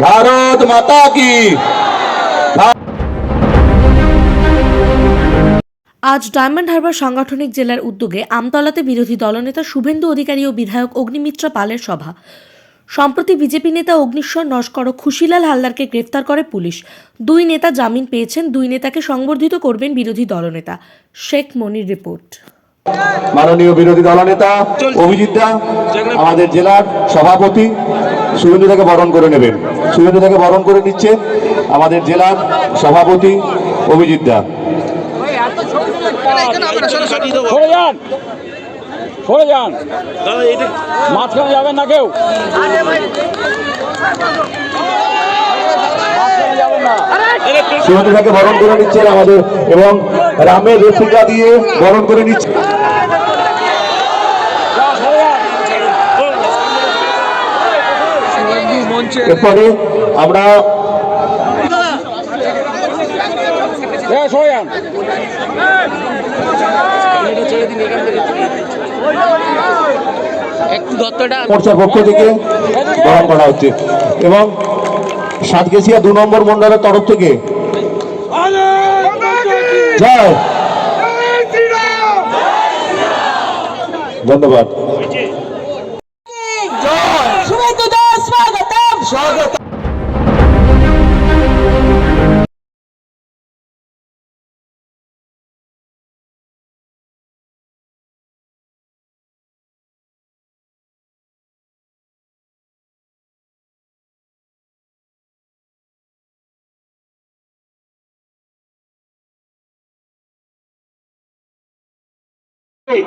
ভারত মাতা কি। আজ ডায়মন্ড হারবার সাংগঠনিক জেলার উদ্যোগে আমতলাতে বিরোধী দলনেতা শুভেন্দু অধিকারী ও বিধায়ক অগ্নিমিত্রা পালের সভা। সম্প্রতি বিজেপি নেতা অগ্নিশ্বর নস্কর ও খুশিলাল হালদারকে গ্রেফতার করে পুলিশ। দুই নেতা জামিন পেয়েছেন। দুই নেতাকে সংবর্ধিত করবেন বিরোধী দলনেতা। শেখ মনির রিপোর্ট। মাননীয় বিরোধী দলনেতা অভিজিৎ দা আমাদের জেলার সভাপতি শুভেন্দু থেকে বরণ করে নেবেন। শুভেন্দু থেকে বরণ করে নিচ্ছে আমাদের জেলার সভাপতি অভিজিৎ দা। সরে যান, মাঝখানে যাবেন না কেউ। শুভেন্দু থেকে বরণ করে নিচ্ছেন আমাদের এবং রামের রেপ্লিকা দিয়ে বরণ করে নিচ্ছে। এরপরে আমরা মোর্চার পক্ষ থেকে বরণ করা হচ্ছে এবং সাতগেছিয়া 2 নম্বর মন্ডলের তরফ থেকে জয়। ধন্যবাদ। স্বাগত।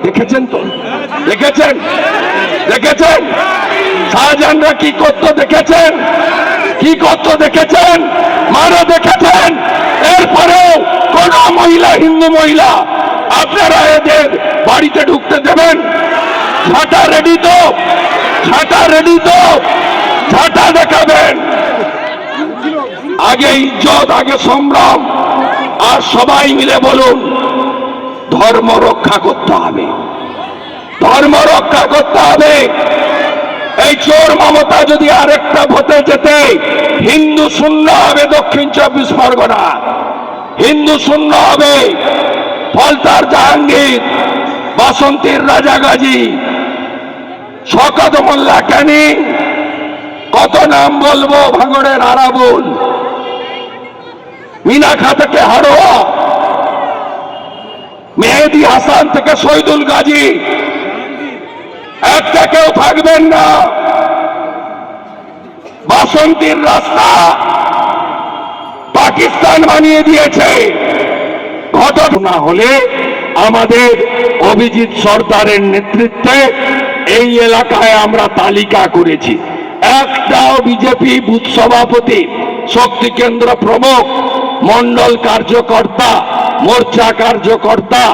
দেখেছেন তো, দেখেছেন দেখেছেন শাহজাহানরা কি করতো দেখেছেন, কি করতো দেখেছেন, মারো দেখেছেন। এরপরেও কোন মহিলা, হিন্দু মহিলা আপনারা এদের বাড়িতে ঢুকতে দেবেন? ঝাঁটা রেডি তো, ঝাঁটা রেডি তো, ঝাঁটা দেখাবেন। আগে ইজ্জত, আগে সম্ভ্রম, আর সবাই মিলে বলুন ধর্ম রক্ষা করতে হবে, ধর্ম রক্ষা করতে হবে। এই চোর মমতা যদি আরেকটা ভোটে যেতে, হিন্দু শূন্য হবে দক্ষিণ 24 পরগনা, হিন্দু শূন্য হবে। ফলতার জাহাঙ্গীর, বাসন্তীর রাজা গাজী, শওকত মোল্লা ক্যানিং, কত নাম বলবো, ভাঙড়ের আরাবুল, মিনাখা থেকে হাড়োয়া, মেহেদি হাসান থেকে শহীদুল গাজী, একটা কেউ থাকবেন না। বাসন্তীর রাস্তা পাকিস্তান বানিয়ে দিয়েছে। ঘটনা হলে আমাদের অভিজিৎ সর্দারের নেতৃত্বে এই এলাকায় আমরা তালিকা করেছি। একটাও বিজেপি বুথ সভাপতি, শক্তি কেন্দ্র প্রমুখ, মন্ডল কার্যকর্তা, মোর্চা কার্যকর্তা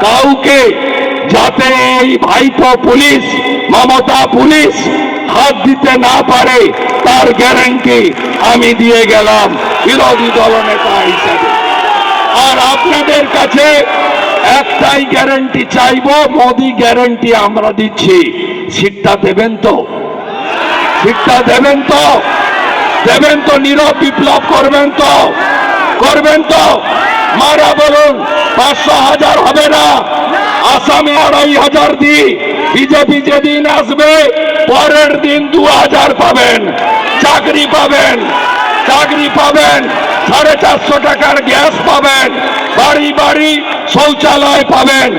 কাউকে যাতে এই ভাইপো পুলিশ, মমতা পুলিশ হাত দিতে না পারে তার গ্যারান্টি আমি দিয়ে গেলাম বিরোধী দলনেতা হিসেবে। আর আপনাদের কাছে একটাই গ্যারান্টি চাইবো, মোদি গ্যারান্টি আমরা দিচ্ছি, সিটটা দেবেন তো, সিটটা দেবেন তো, দেবেন তো, নীরব বিপ্লব করবেন তো, করবেন তো? মারা বলুন 500,000 হবে না, আসামে 2,500 দিই। বিজেপি যেদিন আসবে পরের দিন 2,000 পাবেন, চাকরি পাবেন, চাকরি পাবেন, 450 টাকার গ্যাস পাবেন, বাড়ি বাড়ি শৌচালয় পাবেন,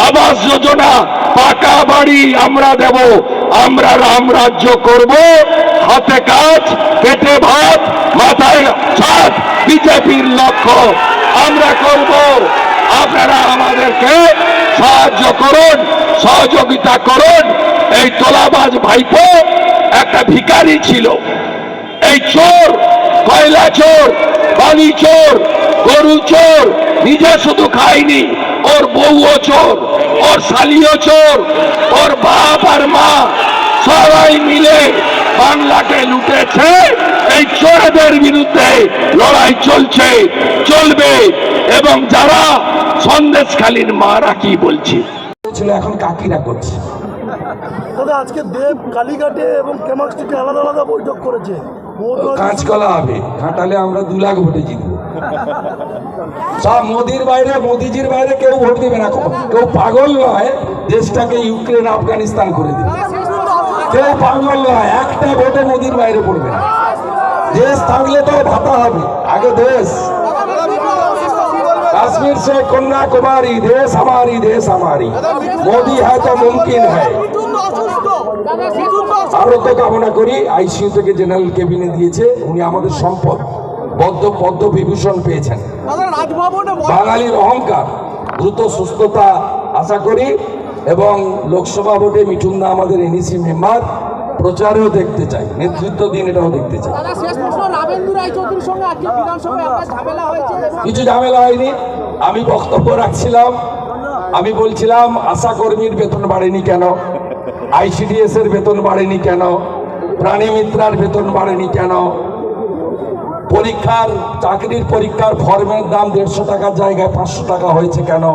আবাস যোজনা, পাকা বাড়ি আমরা দেব। আমরা রামরাজ্য করব, হাতে কাজ, পেটে ভাত, মাথায় ছাদ, বিজেপির লক্ষ্য আমরা করব। আপনারা আমাদেরকে সাহায্য করুন, সহযোগিতা করুন। এই তোলাবাজ ভাইপো একটা ভিখারি ছিল, এই চোর, কয়লা চোর, বালি চোর, গরু চোর, নিজে শুধু খায়নি, ওর বউও চোর, ওর শালিও চোর, ওর বাপ আর মা সবাই মিলে বাংলাকে লুটেছে। এই চোরদের বিরুদ্ধে লড়াই চলছে, চলবে। এবং যারা সন্দেশখালীর মারা কি বলছে, করেছিল, এখন কাকিরা করছে। দাদা আজকে দেব কালীঘাটে এবং ক্যামাক্সটিতে আলাদা আলাদা বৈঠক করেছে। কাঁচকলা হবে, ঘাটালে আমরা 2 লাখ ভোটে জিতবো। সব মোদির বাইরে, মোদিজির বাইরে কেউ ভোট দেবে না। কেউ পাগল নয় দেশটাকে ইউক্রেন আফগানিস্তান করে দেবে, কেউ পাগল নয়। একটা ভোটে মোদির বাইরে পড়বে না। দেশ থাকলে তো ভাতা হবে, আগে দেশ। कश्मीर से कन्याकुमारी देश हमारी मोदी है तो मुमकिन है। আরো কামনা করি আইসিইউ থেকে জেনারেল কেবিনে দিয়েছে, উনি আমাদের সম্পদ, পদ্মবিভূষণ পেয়েছেন। বাঙালির অহংকার, দ্রুত সুস্থতা আশা করি। এবং লোকসভা ভোটে মিঠুনদা আমাদের এনইসি মেম্বার, প্রচারেও দেখতে চাই, নেতৃত্ব দিন এটাও দেখতে চাই। কিছু ঝামেলা হয়নি। আমি বক্তব্য রাখছিলাম, আমি বলছিলাম আশা কর্মীর বেতন বাড়েনি কেন, আইসিডিএস এর বেতন বাড়েনি কেন, প্রাণী মিত্রার বেতন বাড়েনি কেন, চাকরির পরীক্ষার ফর্মের দাম 150 টাকার জায়গায় 500 টাকা হয়েছে কেন,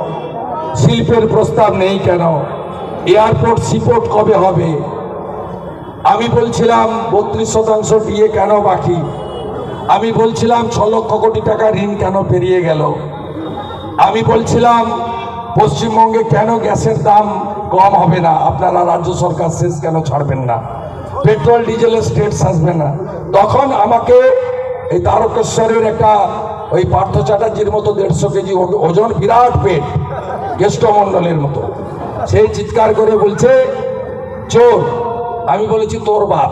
শিল্পের প্রস্তাব নেই কেন, এয়ারপোর্ট সিপোর্ট কবে হবে। আমি বলছিলাম 32% ডিএ কেন বাকি, আমি বলছিলাম 6 লক্ষ কোটি টাকা ঋণ কেন পেরিয়ে গেল, আমি বলছিলাম পশ্চিমবঙ্গে কেন গ্যাসের দাম কম হবে না, আপনারা রাজ্য সরকার শেষ কেন ছাড়বেন না, পেট্রোল ডিজেলের স্টেটস আসবে না। তখন আমাকে এই তারকেশ্বরের একটা ওই পার্থ চ্যাটার্জির মতো 150 কেজি ওজন, বিরাট পেট, কেষ্টমণ্ডলের মতো, সেই চিৎকার করে বলছে চোর। আমি বলেছি তোর বাপ,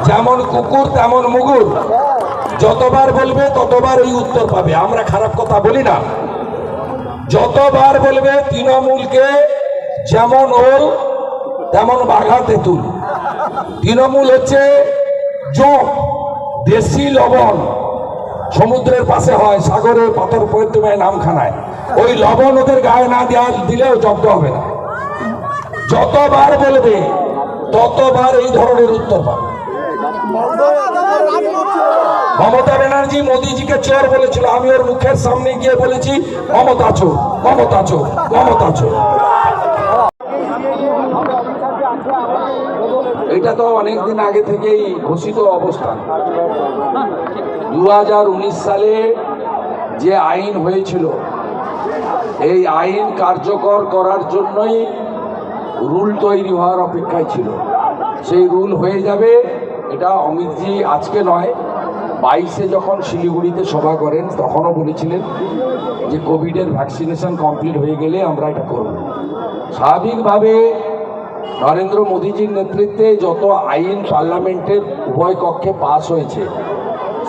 যেমন কুকুর তেমন মুগুর, যতবার বলবে ততবার এই উত্তর পাবে। আমরা খারাপ কথা বলি না, যতবার বলবে তৃণমূলকে যেমন ওল তেমন বাঘা তেঁতুল। তৃণমূল হচ্ছে জোঁক, দেশি লবণ, সমুদ্রের পাশে হয়, সাগরে পাথর পড়তে হয় নামখানায়, ওই লবণ ওদের গায়ে না দিলেও জব্দ হবে না। যতবার বলবে ততবার এই ধরনের উত্তর পাবে। মমতা ব্যানার্জি মোদিজিকে চোর বলেছিল, আমি ওর মুখের সামনে গিয়ে বলেছি মমতা চোর, মমতা চোর, মমতা চোর। এটা তো অনেকদিন আগে থেকেই ঘোষিত অবস্থান। 2019 সালে যে আইন হয়েছিল, এই আইন কার্যকর করার জন্যই রুল তৈরি হওয়ার অপেক্ষায় ছিল। সেই রুল হয়ে যাবে, এটা অমিতজি আজকে নয় 22-এ যখন শিলিগুড়িতে সভা করেন তখনও বলেছিলেন যে কোভিডের ভ্যাকসিনেশন কমপ্লিট হয়ে গেলে আমরা এটা করব। স্বাভাবিকভাবে নরেন্দ্র মোদীজির নেতৃত্বে যত আইন পার্লামেন্টের উভয় কক্ষে পাস হয়েছে,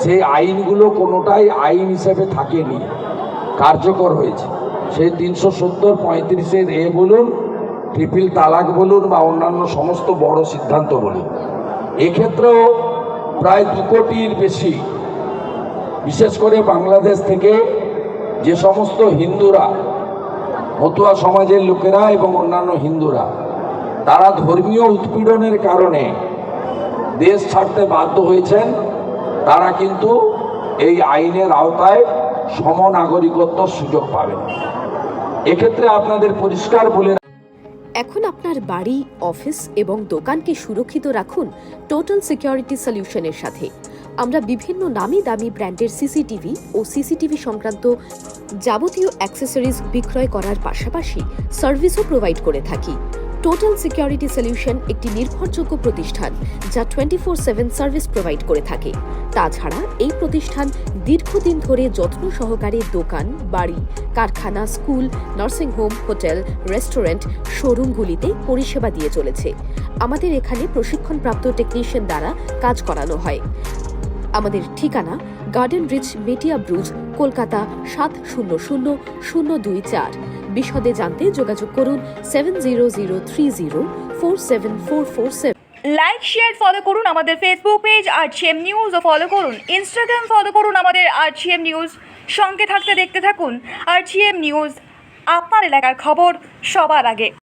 সেই আইনগুলো কোনোটাই আইন হিসেবে থাকেনি, কার্যকর হয়েছে। সেই 370, 35-এর এ বলুন, ট্রিপল তালাক বলুন বা অন্যান্য সমস্ত বড় সিদ্ধান্ত বলুন, এক্ষেত্রেও প্রায় 2 কোটির বেশি, বিশেষ করে বাংলাদেশ থেকে যে সমস্ত হিন্দুরা, মতুয়া সমাজের লোকেরা এবং অন্যান্য হিন্দুরা, তারা ধর্মীয় উৎপীড়নের কারণে দেশ ছাড়তে বাধ্য হয়েছেন, তারা কিন্তু এই আইনের আওতায় সমনাগরিকত্বর সুযোগ পাবেন। এক্ষেত্রে আপনাদের পরিষ্কার বলে, এখন আপনার বাড়ি, অফিস এবং দোকানকে সুরক্ষিত রাখুন টোটাল সিকিউরিটি সলিউশনের সাথে। আমরা বিভিন্ন নামি দামি ব্র্যান্ডের সিসিটিভি ও সিসিটিভি সংক্রান্ত যাবতীয় অ্যাক্সেসরিজ বিক্রয় করার পাশাপাশি সার্ভিসও প্রোভাইড করে থাকি। টোটাল সিকিউরিটি সলিউশন একটি নির্ভরযোগ্য প্রতিষ্ঠান যা 24/7 সার্ভিস প্রোভাইড করে থাকে। তাছাড়া এই প্রতিষ্ঠান দীর্ঘদিন ধরে যত্ন সহকারে দোকান, বাড়ি, কারখানা, স্কুল, নার্সিংহোম, হোটেল, রেস্টুরেন্ট, শোরুমগুলিতে পরিষেবা দিয়ে চলেছে। আমাদের এখানে প্রশিক্ষণপ্রাপ্ত টেকনিশিয়ান দ্বারা কাজ করানো হয়। আমাদের ঠিকানা গার্ডেন রিচ, মেটিয়া ব্রুজ, কলকাতা 700024। বিশদে জানতে যোগাযোগ করুন 7003047447। লাইক, শেয়ার, ফলো করুন আমাদের ফেসবুক পেজ RGM নিউজ ও ফলো করুন ইনস্টাগ্রাম, ফলো করুন আমাদের RGM নিউজ। সঙ্গে থাকতে দেখতে থাকুন RGM নিউজ, আপনার এলাকার খবর সবার আগে।